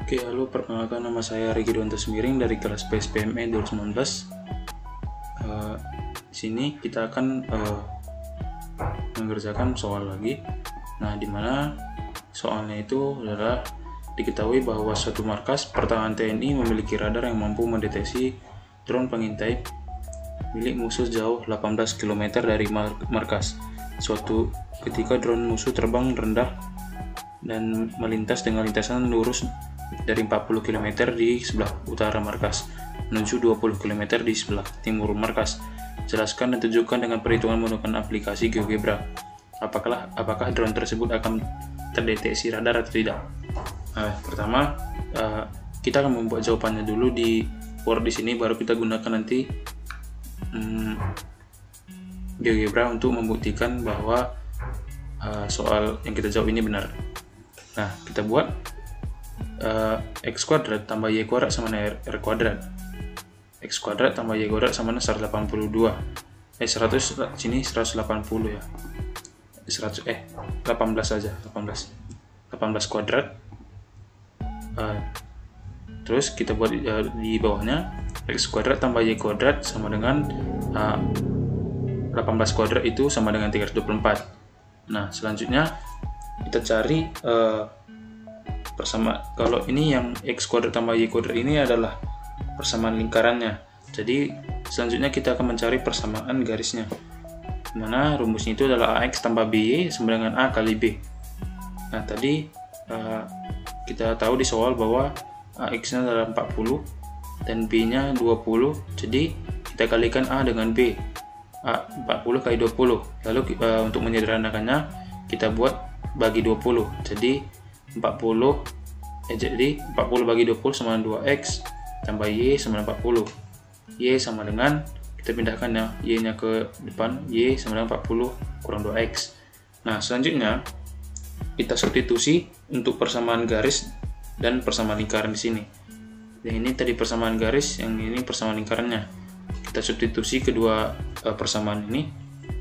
Oke, halo, perkenalkan nama saya Regi Duanto Semiring dari kelas PSPME 2019. Di sini kita akan mengerjakan soal lagi. Nah, dimana soalnya itu adalah diketahui bahwa suatu markas pertahanan TNI memiliki radar yang mampu mendeteksi drone pengintai milik musuh jauh 18 km dari markas. Suatu ketika drone musuh terbang rendah dan melintas dengan lintasan lurus dari 40 km di sebelah utara markas menuju 20 km di sebelah timur markas. Jelaskan dan tunjukkan dengan perhitungan menggunakan aplikasi GeoGebra. Apakah drone tersebut akan terdeteksi radar atau tidak? Pertama, kita akan membuat jawabannya dulu di Word di sini, baru kita gunakan nanti GeoGebra untuk membuktikan bahwa soal yang kita jawab ini benar. Nah, kita buat x kuadrat tambah y kuadrat sama dengan r kuadrat. X kuadrat tambah y kuadrat sama dengan 182. 100 sini 180 ya. 18 saja, 18 kuadrat. Terus kita buat di bawahnya x kuadrat tambah y kuadrat sama dengan 18 kuadrat itu sama dengan 324. Nah, selanjutnya kita cari persamaan. Kalau ini yang x kuadrat tambah y kuadrat ini adalah persamaan lingkarannya. Jadi selanjutnya kita akan mencari persamaan garisnya. Mana rumusnya itu adalah ax tambah by sama dengan a kali b. Nah, tadi kita tahu di soal bahwa ax-nya adalah 40 dan b-nya 20. Jadi kita kalikan a dengan b. 40 kali 20. Lalu untuk menyederhanakannya kita buat bagi 20. Jadi 40 bagi 20 sama dengan 2x tambah y sama dengan 40. Y sama dengan, kita pindahkan ya, y nya ke depan, y sama dengan 40 kurang 2x. Nah, selanjutnya kita substitusi untuk persamaan garis dan persamaan lingkaran di sini. Yang ini tadi persamaan garis, yang ini persamaan lingkarannya. Kita substitusi kedua persamaan ini.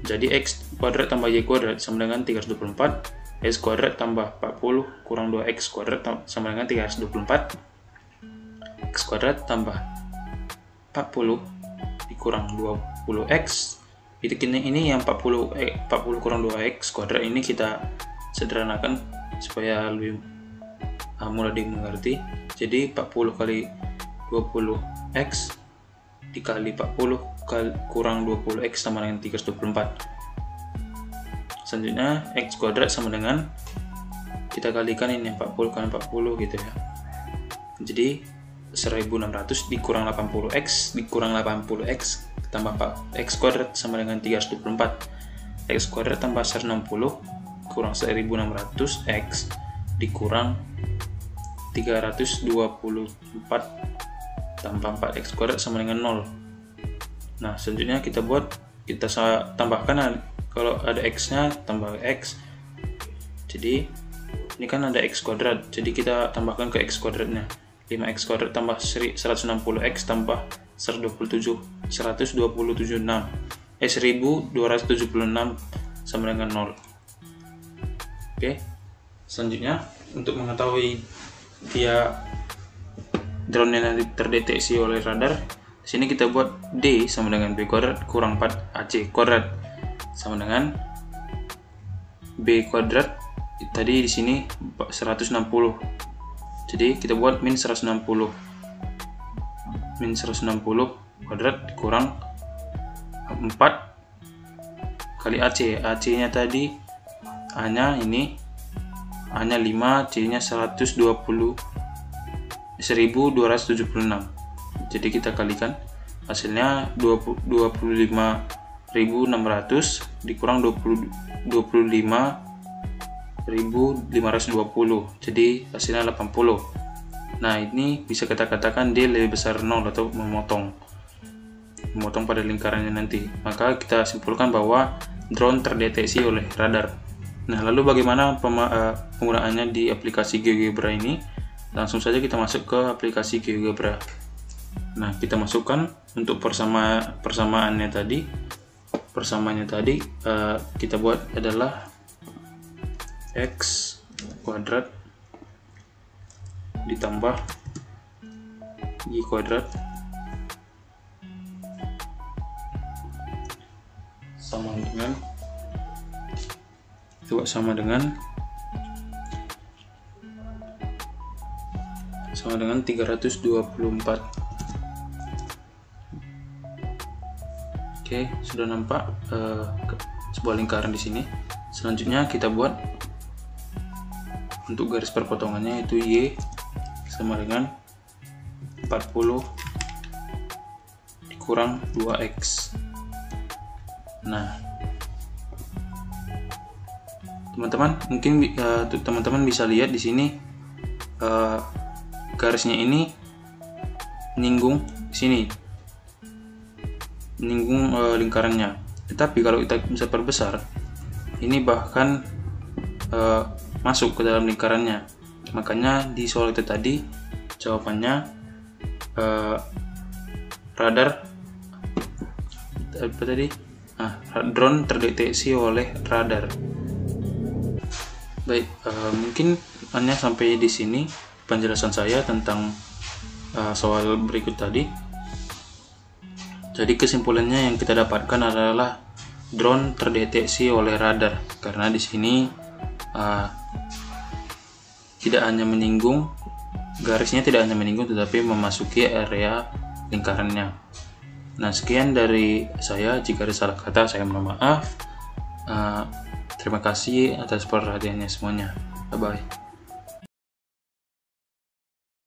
Jadi x kuadrat tambah y kuadrat sama dengan 324. X kuadrat tambah 40 kurang 2x kuadrat sama dengan 324. X kuadrat tambah 40 dikurang 20x. Ini yang 40 kurang 2x kuadrat ini kita sederhanakan supaya lebih mudah dimengerti. Jadi 40 kali 20x dikali 40 kurang 20x sama dengan 324. Selanjutnya x kuadrat sama dengan, kita kalikan ini 40 kali 40 gitu ya. Jadi 1600 dikurang 80x dikurang 80x tambah x kuadrat sama dengan 324. X kuadrat tambah 160 kurang 1600x dikurang 324 tambah 4x kuadrat sama dengan 0. Nah, selanjutnya kita tambahkan, kalau ada x-nya tambah x. Jadi ini kan ada x kuadrat, jadi kita tambahkan ke x kuadratnya. 5x kuadrat tambah 160x tambah 1276 sama dengan 0. Oke. Selanjutnya, untuk mengetahui dia drone yang nanti terdeteksi oleh radar, di sini kita buat d sama dengan b kuadrat kurang 4ac kuadrat sama dengan b kuadrat. Tadi di sini 160. Jadi kita buat min 160 kuadrat kurang 4 kali ac. AC nya tadi a nya ini, a nya 5, c nya 1276. Jadi kita kalikan, hasilnya 25.600 dikurang 25.520. Jadi hasilnya 80. Nah, ini bisa kita katakan D lebih besar 0 atau memotong pada lingkarannya nanti. Maka kita simpulkan bahwa drone terdeteksi oleh radar. Nah, lalu bagaimana penggunaannya di aplikasi GeoGebra ini? Langsung saja kita masuk ke aplikasi GeoGebra. Nah, kita masukkan untuk persamaannya tadi. Kita buat adalah x kuadrat ditambah Y kuadrat sama dengan 324. Oke, sudah nampak sebuah lingkaran di sini. Selanjutnya kita buat untuk garis perpotongannya, yaitu Y sama dengan 40 dikurang 2X. Nah, teman-teman mungkin teman-teman bisa lihat di sini garisnya ini menyinggung sini, menyinggung lingkarannya. Tetapi kalau kita bisa perbesar, ini bahkan masuk ke dalam lingkarannya. Makanya di soal itu tadi jawabannya radar apa tadi? Drone terdeteksi oleh radar. Baik, mungkin hanya sampai di sini penjelasan saya tentang soal berikut tadi. Jadi kesimpulannya yang kita dapatkan adalah drone terdeteksi oleh radar, karena di sini tidak hanya menyinggung, garisnya tidak hanya menyinggung tetapi memasuki area lingkarannya. Nah, sekian dari saya. Jika ada salah kata, saya mohon maaf. Terima kasih atas perhatiannya semuanya. Bye bye.